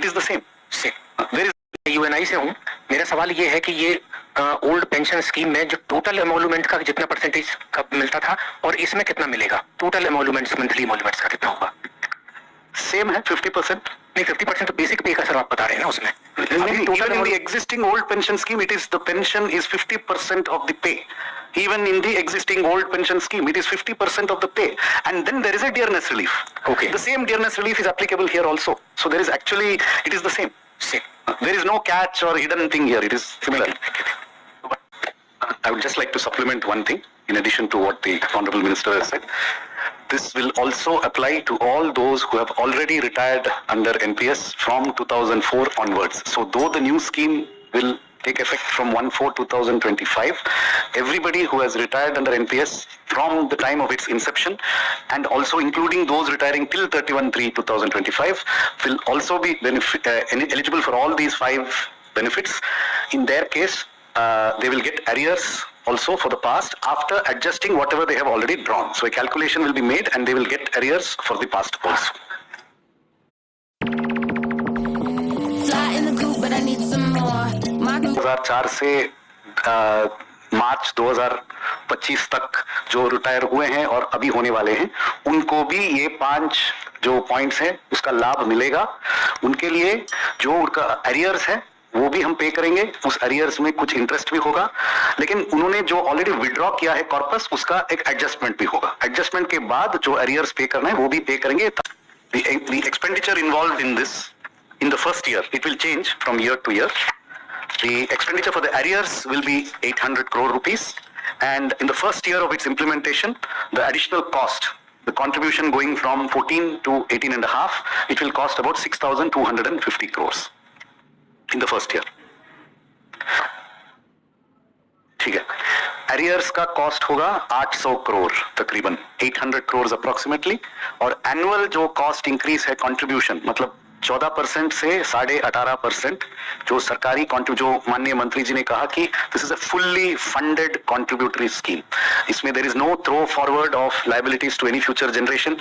It is the same. There is UNI से हूँ, मेरा सवाल ये है कि ये ओल्ड पेंशन स्कीम में जो टोटल एमोल्यूमेंट का जितना परसेंटेज का मिलता था और इसमें कितना मिलेगा, टोटल एमोल्यूमेंट्स मंथली एमोल्यूमेंट्स का कितना होगा? सेम है 50%. नहीं 50% तो बेसिक पे का सर आप बता रहे हैं ना उसमें. Even in the existing old pension scheme, it is the pension is 50% of the pay. Even in the existing old pension scheme, it is 50% of the pay. And then there is a dearness relief. Okay. The same dearness relief is applicable here also. So there is actually, it is the same. There is no catch or hidden thing here. It is similar. But I would just like to supplement one thing in addition to what the Honorable Minister has said. This will also apply to all those who have already retired under NPS from 2004 onwards. So though the new scheme will take effect from 1/4/2025, everybody who has retired under NPS from the time of its inception, and also including those retiring till 31/3/2025, will also be eligible for all these 5 benefits. In their case, they will get arrears also for the past after adjusting whatever they have already drawn. So a calculation will be made and they will get arrears for the past also. Fly in the coop, but I need some more. 2004 से मार्च 2025 तक जो retire हुए हैं और अभी होने वाले हैं, उनको भी ये 5 जो पॉइंट्स हैं उसका लाभ मिलेगा. उनके लिए जो उनका अरियर्स है वो भी हम पे करेंगे. उस अरियर्स में कुछ इंटरेस्ट भी होगा, लेकिन उन्होंने जो ऑलरेडी विड्रॉ किया है कॉर्पस, उसका एक एडजस्टमेंट भी होगा. एडजस्टमेंट के बाद जो अरियर्स पे करना है वो भी पे करेंगे. The expenditure involved in this, in the first year, it will change from year to year. The expenditure for the arrears will be 800 crore rupees, and in the first year of its implementation, the additional cost, the contribution going from 14 to 18.5, it will cost about 6,250 crores in the first year. ठीक है. Arrears का cost होगा 800 करोड़ तकरीबन, 800 crores approximately, और annual जो cost increase है contribution, मतलब 14% से 18.5% जो सरकारी जो माननीय मंत्री जी ने कहा कि this is a fully funded contributory scheme. इसमें there is no throw forward of liabilities to any future generation.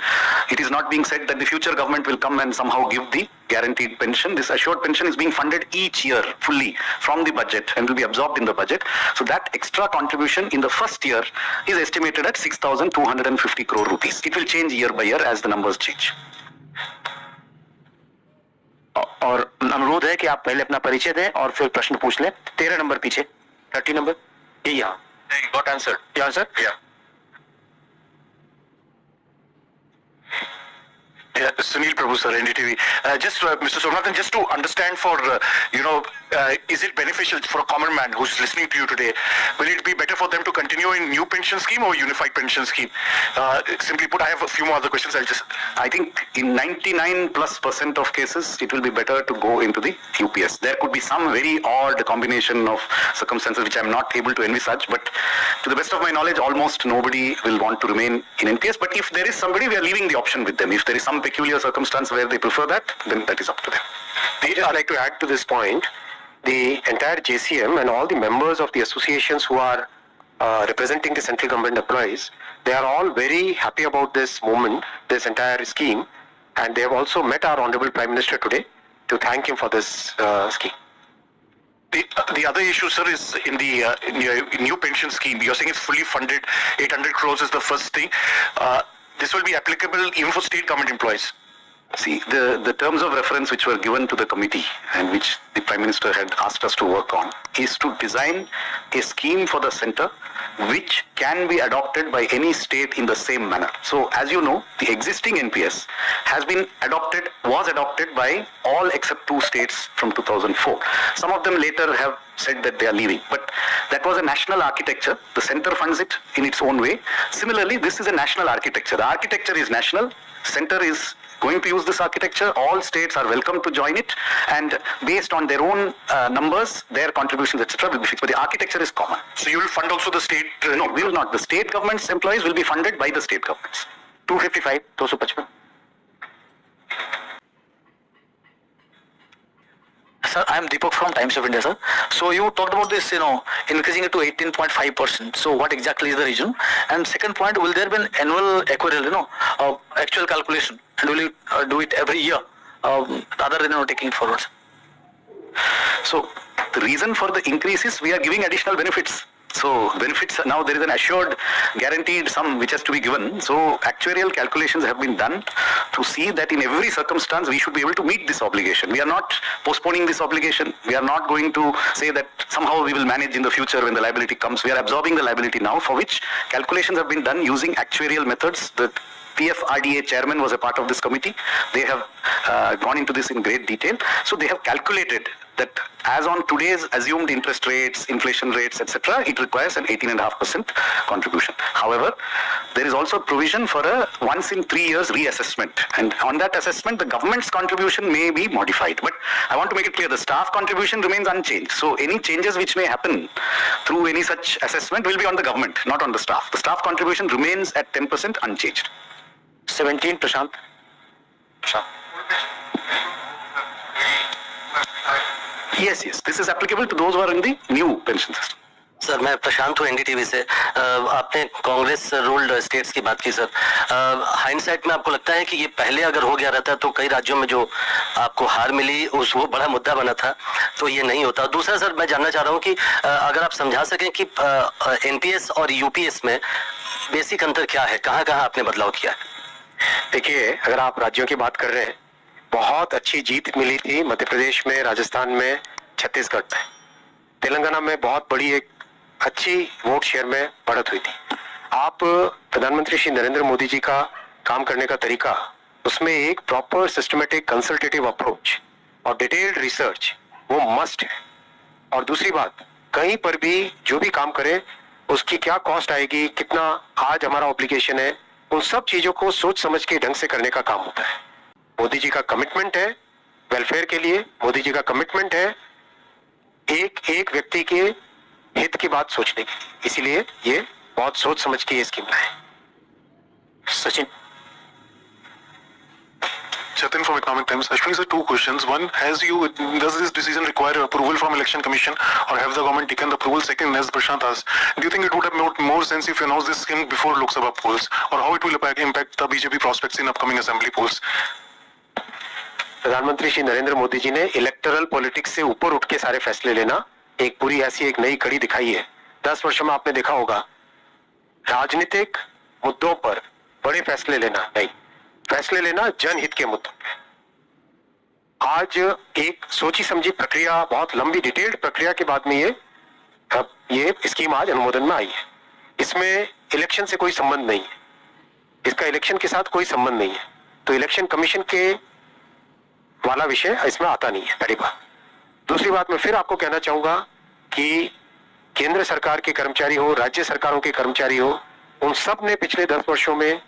It is not being said that the future government will come and somehow give the guaranteed pension. This assured pension is being funded each year fully from the budget and will be absorbed in the budget. So that extra contribution in the first year is estimated at 6,250 crore rupees. It will change year by year as the numbers change. और अनुरोध है कि आप पहले अपना परिचय दें और फिर प्रश्न पूछ लें. 13 नंबर पीछे, 30 नंबर ये यहाँ. Got answered. क्या answer? Yeah. Yeah, Sunil Prabhu sir, NDTV. Just Mr. Somnathan, just to understand for is it beneficial for a common man who's listening to you today? Will it be better for them to continue in new pension scheme or unified pension scheme? Simply put, I have a few more other questions. I think in 99+% of cases, it will be better to go into the UPS. There could be some very odd combination of circumstances which I'm not able to envisage, but to the best of my knowledge, almost nobody will want to remain in NPS. But if there is somebody, we are leaving the option with them. If there is some peculiar circumstance where they prefer that, then that is up to them. I'd like to add to this point, the entire JCM and all the members of the associations who are representing the central government employees, they are all very happy about this movement, this entire scheme, and they have also met our Honorable Prime Minister today to thank him for this scheme. The other issue, sir, is in the new pension scheme. You're saying it's fully funded, 800 crores is the first thing. This will be applicable even for state government employees. See, the terms of reference which were given to the committee and which the Prime Minister had asked us to work on is to design a scheme for the centre which can be adopted by any state in the same manner. So, as you know, the existing NPS was adopted by all except 2 states from 2004. Some of them later have said that they are leaving, but that was a national architecture. The centre funds it in its own way. Similarly, this is a national architecture. The architecture is national. Centre is going to use this architecture. All states are welcome to join it, and based on their own numbers, their contributions, etc., will be fixed. But the architecture is common. So you will fund also the state? No, we will not. The state government's employees will be funded by the state governments. 255, 255. Sir, I am Deepak from Times of India, sir. So you talked about this, increasing it to 18.5%. So what exactly is the reason? And second point, will there be an annual actuarial, actual calculation? And will you do it every year? rather than taking it forward. So the reason for the increase is we are giving additional benefits. So benefits, now there is an assured guaranteed sum which has to be given. So actuarial calculations have been done to see that in every circumstance we should be able to meet this obligation. We are not postponing this obligation. We are not going to say that somehow we will manage in the future when the liability comes. We are absorbing the liability now, for which calculations have been done using actuarial methods. The PFRDA chairman was a part of this committee. They have gone into this in great detail. So they have calculated that as on today's assumed interest rates, inflation rates, etc., it requires an 18.5% contribution. However, there is also provision for a once in 3 years reassessment, and on that assessment the government's contribution may be modified. But I want to make it clear, the staff contribution remains unchanged. So any changes which may happen through any such assessment will be on the government, not on the staff. The staff contribution remains at 10% unchanged. 17, Prashant. Yes, this is applicable to those who are in the new pension system. Sir मैं प्रशांत हूँ NDTV से। आपने Congress ruled states की बात की sir. Hindsight में आपको लगता है कि ये पहले अगर हो गया रहता तो कई राज्यों में जो आपको हार मिली वो बड़ा मुद्दा बना था, तो ये नहीं होता। दूसरा सर मैं जानना चाह रहा हूँ कि अगर आप समझा सकें कि एनपीएस और यूपीएस में बेसिक अंतर क्या है, कहाँ कहाँ आपने बदलाव किया है? देखिए, अगर आप राज्यों की बात कर रहे हैं, बहुत अच्छी जीत मिली थी मध्य प्रदेश में, राजस्थान में, छत्तीसगढ़ में, तेलंगाना में बहुत बड़ी एक अच्छी वोट शेयर में बढ़त हुई थी। आप प्रधानमंत्री श्री नरेंद्र मोदी जी का काम करने का तरीका, उसमें एक प्रॉपर सिस्टमेटिक कंसल्टेटिव अप्रोच और डिटेल्ड रिसर्च वो मस्ट है। और दूसरी बात, कहीं पर भी जो भी काम करे उसकी क्या कॉस्ट आएगी, कितना आज हमारा ऑब्लिगेशन है, उन सब चीजों को सोच समझ के ढंग से करने का काम होता है। मोदी जी का कमिटमेंट है वेलफेयर के लिए, मोदी जी का कमिटमेंट है एक एक व्यक्ति के हित की बात सोचने की, इसीलिए ये बहुत सोच समझ के ये स्कीम लाए। Sachin. Jatin from Economic Times. Ashwini sir, two questions. One, does this decision require approval from Election Commission, or have the government taken the approval? Second, as Prashant asked, do you think it would have made more sense if you announced this scheme before Lok Sabha polls, or how it will impact the BJP prospects in upcoming assembly polls? प्रधानमंत्री श्री नरेंद्र मोदी जी ने electoral politics से ऊपर उठ के सारे फैसले लेना एक पूरी ऐसी एक नई कड़ी दिखाई है। 10 वर्षों में आपने देखा होगा, राजनीतिक मुद्दों पर बड़े फैसले लेना नहीं, फैसले लेना जनहित के मुद्दों पे। आज एक सोची समझी प्रक्रिया, बहुत लंबी डिटेल्ड प्रक्रिया के बाद में ये स्कीम आज अनुमोदन में आई है। इसमें इलेक्शन से कोई संबंध नहीं है, इसका इलेक्शन के साथ कोई संबंध नहीं है, तो इलेक्शन कमीशन के वाला विषय इसमें आता नहीं है, पहली बात। दूसरी बात, मैं फिर आपको कहना चाहूंगा कि केंद्र सरकार के कर्मचारी हो, राज्य सरकारों के कर्मचारी हो, उन सब ने पिछले 10 वर्षों में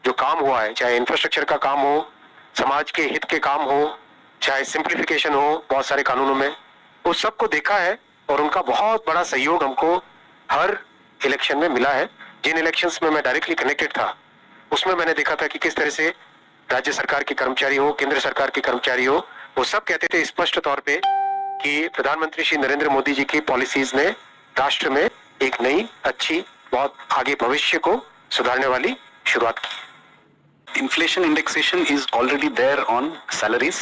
जो काम हुआ है, चाहे इंफ्रास्ट्रक्चर का काम हो, समाज के हित के काम हो, चाहे सिंप्लीफिकेशन हो बहुत सारे कानूनों में, उस सबको देखा है और उनका बहुत बड़ा सहयोग हमको हर इलेक्शन में मिला है। जिन इलेक्शंस में मैं डायरेक्टली कनेक्टेड था उसमें मैंने देखा था कि किस तरह से राज्य सरकार के कर्मचारी हो, केंद्र सरकार के कर्मचारी हो, वो सब कहते थे स्पष्ट तौर पे कि प्रधानमंत्री श्री नरेंद्र मोदी जी की पॉलिसीज ने राष्ट्र में एक नई अच्छी बहुत आगे भविष्य को सुधारने वाली शुरुआत की। Inflation indexation is already there on salaries,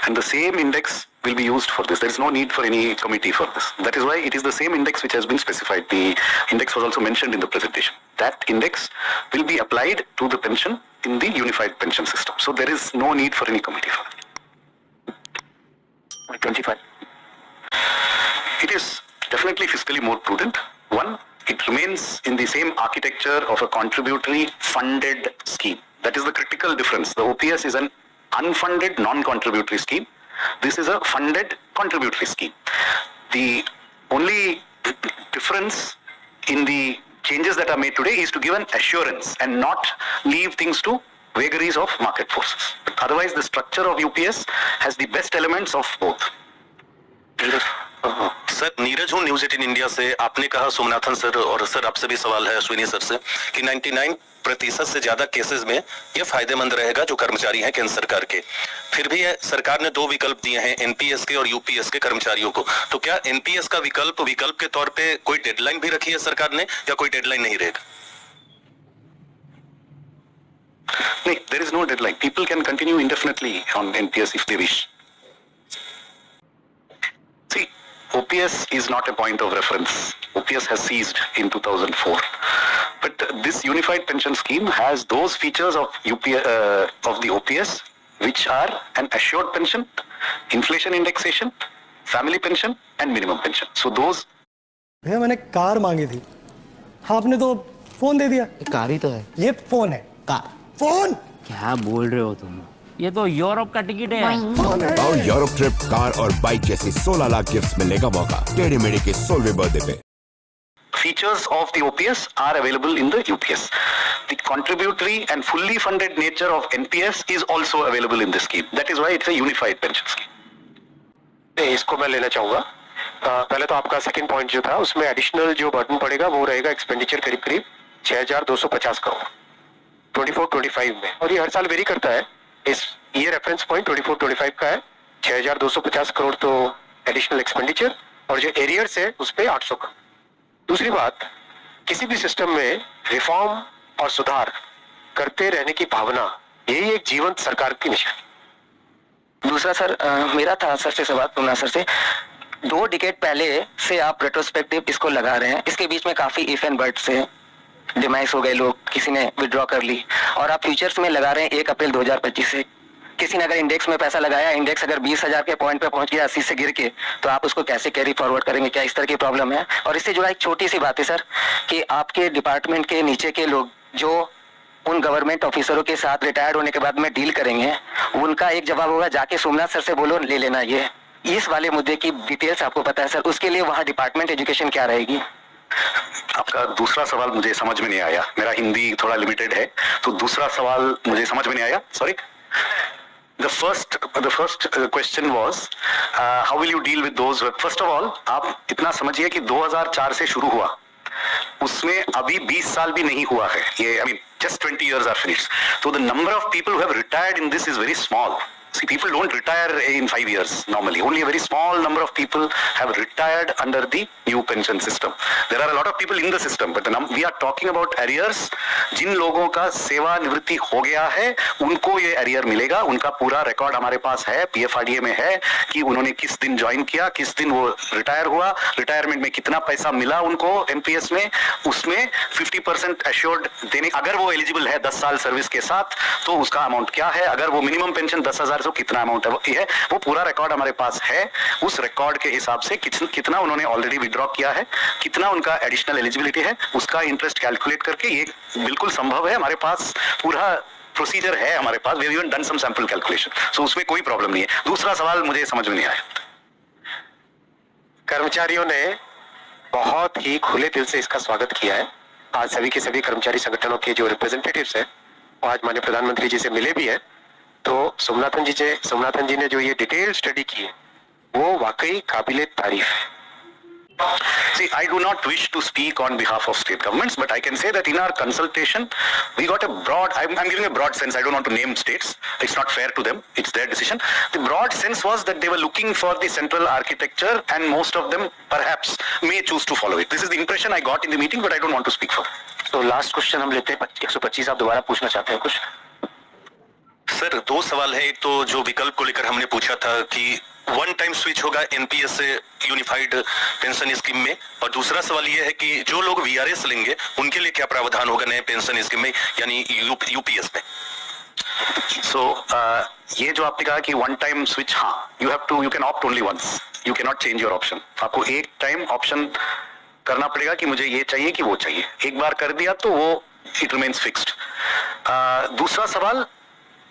and the same index will be used for this. There is no need for any committee for this. That is why it is the same index which has been specified. The index was also mentioned in the presentation. That index will be applied to the pension in the unified pension system. So there is no need for any committee for it. 25. It is definitely fiscally more prudent. One, it remains in the same architecture of a contributory funded scheme. That is the critical difference. The OPS is an unfunded non-contributory scheme. This is a funded contributory scheme. The only difference in the changes that are made today is to give an assurance and not leave things to vagaries of market forces. Otherwise, the structure of UPS has the best elements of both. Sir Neeraj हूँ news 18 India से। आपने कहा Somanathan sir, और sir आपसे भी सवाल है Ashwini sir से, कि 99% से ज्यादा केसेस में ये फायदेमंद रहेगा जो कर्मचारी हैं केंद्र सरकार के। फिर भी सरकार ने 2 विकल्प दिए हैं, एनपीएस के और यूपीएस के कर्मचारियों को। तो क्या एनपीएस का विकल्प के तौर पे कोई डेडलाइन भी रखी है सरकार ने, या कोई डेडलाइन नहीं रहेगा? No, there is no deadline. People can continue indefinitely on NPS if they wish. See, OPS is not a point of reference. OPS has ceased in 2004. But this unified pension scheme has those features of the OPS which are an assured pension, inflation indexation, family pension and minimum pension. So those भैया मैंने car मांगी थी, आपने तो phone दे दिया। Car ही तो है। ये फोन है, कार। फोन क्या बोल रहे हो तुम? ये तो यूरोप का टिकट है। और यूरोप ट्रिप, कार और बाइक जैसी 16 लाख गिफ्ट्स मिलने का मौका टेढ़े मेढ़े के 16वें बर्थडे पे। features of the OPS are available in the UPS. The contributory and fully funded nature of NPS is also available in this scheme. That is why it's a unified pension scheme. इसको मैं लेना चाहूंगा। पहले तो आपका second point जो था उसमें एडिशनल जो बर्डन पड़ेगा वो रहेगा एक्सपेंडिचर करीब करीब 6,250 करोड़ 24-25 में, और ये हर साल वेरी करता है। ये रेफरेंस पॉइंट 24-25 का है। 6,250 करोड़ तो एडिशनल एक्सपेंडिचर, और जो एरियर्स है उस पे 800 करोड़। दूसरी बात, किसी भी सिस्टम में रिफॉर्म और सुधार करते रहने की भावना, यही एक जीवंत सरकार की निशानी। दूसरा सर, मेरा था सर से सवाल, तुमना सर से 2 डिकेड पहले से आप रेट्रोस्पेक्टिव इसको लगा रहे हैं, इसके बीच में काफी इफ एंड बट से डिमाइस हो गए, लोग किसी ने विड्रॉ कर ली, और आप फ्यूचर्स में लगा रहे हैं 1 अप्रैल 2025 से। किसी ने अगर इंडेक्स में पैसा लगाया, इंडेक्स अगर 20,000 के पॉइंट पे पहुंच गया 80 से गिर के, तो आप उसको कैसे कैरी फॉरवर्ड करेंगे? क्या इस तरह की प्रॉब्लम है? और इससे जुड़ा एक छोटी सी बात है सर, कि आपके डिपार्टमेंट के नीचे के लोग जो उन गवर्नमेंट ऑफिसरों के साथ रिटायर्ड होने के बाद में डील करेंगे, उनका एक जवाब होगा, जाके सोमनाथ सर से बोलो ले लेना। ये इस वाले मुद्दे की डिटेल्स आपको पता है सर, उसके लिए वहाँ डिपार्टमेंट एजुकेशन क्या रहेगी? आपका दूसरा सवाल मुझे समझ में नहीं आया, मेरा हिंदी थोड़ा लिमिटेड है, तो दूसरा सवाल मुझे समझ में नहीं आया, sorry. The first question was how will you deal with those? First of all, आप इतना समझिए कि 2004 से शुरू हुआ, उसमें अभी 20 साल भी नहीं हुआ है ये, I mean just 20 years are finished. So the number of people who have retired in this is very small. See, people don't retire in 5 years normally. Only a very small number of people have retired under the new pension system. There are a lot of people in the system, but we are talking about arrears. जिन लोगों का सेवा निवृत्ति हो गया है, उनको ये arrear मिलेगा। उनका पूरा रिकॉर्ड हमारे पास है, PFRDA में है कि उन्होंने किस दिन ज्वाइन किया, किस दिन वो रिटायर हुआ, रिटायरमेंट में कितना पैसा मिला उनको NPS में, उसमें 50% एश्योर्ड देने, अगर वो एलिजिबल है 10 साल सर्विस के साथ तो उसका अमाउंट क्या है, अगर वो मिनिमम पेंशन 10,000 तो कितना अमाउंट है, वो पूरा रिकॉर्ड हमारे पास है। उस रिकॉर्ड के हिसाब से कितना उन्होंने ऑलरेडी विड्रॉ किया है, कितना उनका एडिशनल एलिजिबिलिटी है, उसका इंटरेस्ट कैलकुलेट करके, ये बिल्कुल संभव है, हमारे पास पूरा प्रोसीजर है हमारे पास। We have even done some sample calculation, so उसमें कोई प्रॉब्लम नहीं है। दूसरा सवाल मुझे समझ में नहीं आया। कर्मचारियों ने बहुत ही खुले दिल से इसका स्वागत किया है। आज सभी के सभी कर्मचारी संगठनों के जो रिप्रेजेंटेटिव्स हैं, वो आज माननीय प्रधानमंत्री जी से मिले भी हैं। तो सोमनाथन जी ने जो ये डिटेल स्टडी की है, वो वाकई काबिले तारीफ है। See, I do not wish to speak on behalf of state governments, but I can say that in our consultation, we got a broad, I'm giving a broad sense, I don't want to name states, it's not fair to them, it's their decision. The broad sense was that they were looking for the central architecture and most of them perhaps may choose to follow it. This is the impression I got in the meeting, but I don't want to speak for them. तो last question हम लेते हैं, 125 आप दोबारा पूछना चाहते हैं कुछ? सर 2 सवाल है। एक तो जो विकल्प को लेकर हमने पूछा था कि वन टाइम स्विच होगा NPS से यूनिफाइड पेंशन स्कीम में, और दूसरा सवाल ये है कि जो लोग VRS लेंगे उनके लिए क्या प्रावधान होगा नए पेंशन स्कीम में, यानी UPS में। So ये जो आपने कहा कि वन टाइम स्विच, हाँ, you can opt only once, you cannot change your option. आपको एक टाइम ऑप्शन करना पड़ेगा कि मुझे ये चाहिए कि वो चाहिए। एक बार कर दिया तो वो इट रिमेन्स फिक्स्ड। दूसरा सवाल,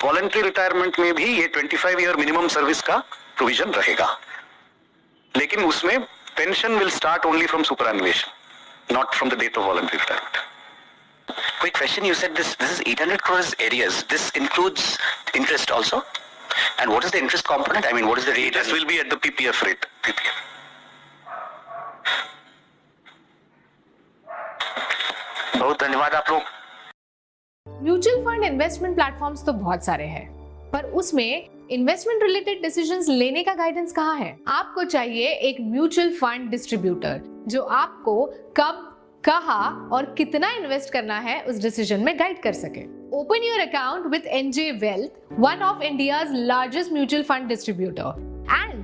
वॉलंटरी रिटायरमेंट में भी ये 25 ईयर मिनिमम सर्विस का प्रोविजन रहेगा, लेकिन उसमें pension will start only from superannuation, not from the date of voluntary retirement. Quick question, you said this is 800 crores areas. This includes interest also? And what is the interest component? I mean, what is the rate? Interest will be at the PPF rate. PPF. बहुत धन्यवाद आप लोग। Mutual fund investment platforms तो बहुत सारे हैं, पर उसमें इन्वेस्टमेंट रिलेटेड डिसीजंस लेने का गाइडेंस कहाँ है? आपको चाहिए एक म्यूचुअल फंड डिस्ट्रीब्यूटर जो आपको कब, कहाँ और कितना इन्वेस्ट करना है उस डिसीजन में गाइड कर सके। Open your account with NJ Wealth, one of India's largest mutual fund distributor, and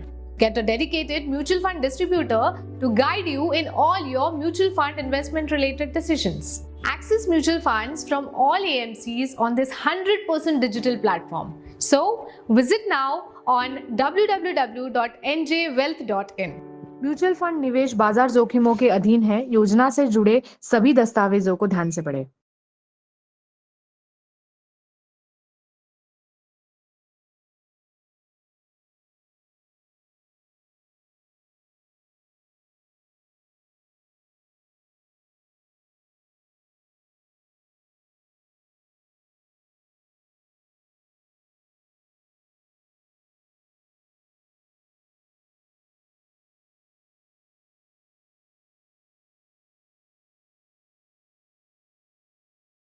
get a dedicated mutual fund distributor to guide you in all your mutual fund investment related decisions. Access mutual funds from all AMCs on this 100% digital platform. So visit now on www.njwealth.in. Mutual fund निवेश बाजार जोखिमों के अधीन है। योजना से जुड़े सभी दस्तावेजों को ध्यान से पढ़ें।